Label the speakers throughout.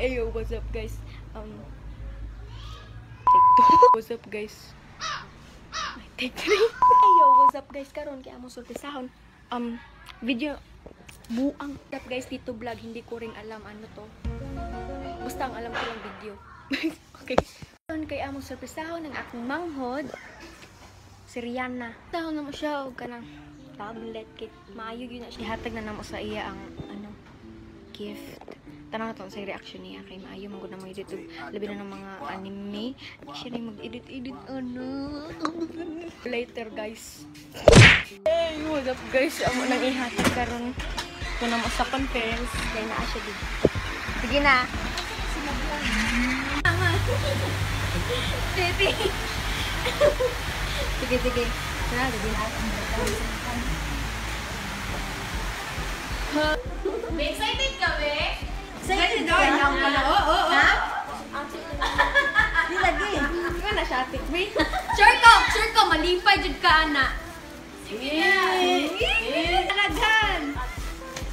Speaker 1: Ayo, what's up guys? Take 2. What's up guys? Take 3. Ayo, what's up guys? Karon kay amo sorpresahon. Video buang. What's up guys? Dito vlog, hindi ko ring alam ano to. Basta ang alam ko lang video. Okay. Karon kay amo sorpresahon ng akong manghod. Si Rihanna. Tahon na mo siya og kanang tablet kit. Maayo gyud na siya. Hatag na namo sa iya ang ano gift. Tanang natin sa reaction niya kay maayo magud na mo edit labi na ng mga anime. Siya na mag-edit ano. Later guys. Hey, what's up guys? Amo nang ihatag karon ko na mo sa conference kay naa siya dito. Sige na. Sige. Na, sige na.
Speaker 2: Excited ka, be?
Speaker 1: Excited ka? Oo. Ha? Di lagi. Di ba na siya, be?
Speaker 2: Sure ko, malipay jud ka, ana. Sige.
Speaker 1: Talagan.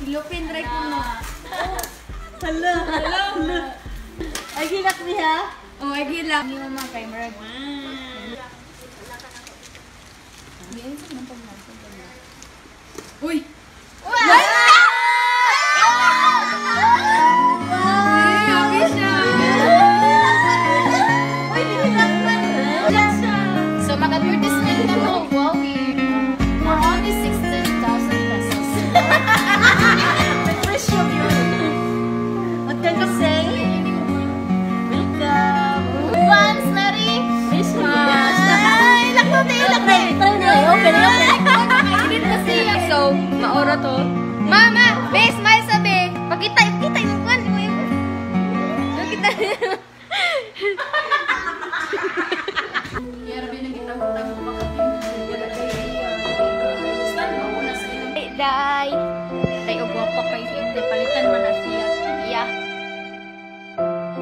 Speaker 1: Silupin, try ko no. Hello. Ay, gilak niya?
Speaker 2: Oh, ay gila.
Speaker 1: Hindi mo mga camera.
Speaker 2: Uy! So, mag-advertisement na mo. Wow, for only 16,000 pesos.
Speaker 1: What can you say? Welcome.
Speaker 2: Once, Merry Christmas!
Speaker 1: Ay, lakot. Open.
Speaker 2: Edit na siya. So, maora to. Mama, be, smile sabi. Pakita yung kan. Pakita. Day. Day, ugwapo kay hindi. Palitan mo na siya. Iya.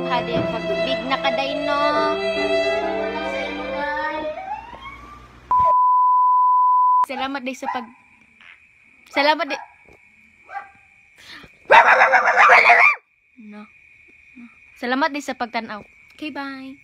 Speaker 2: Hadi, pag-big na ka, day, no? Salamat day sa pag... Salamat day... No. Salamat day sa pagtanaw. Okay, bye.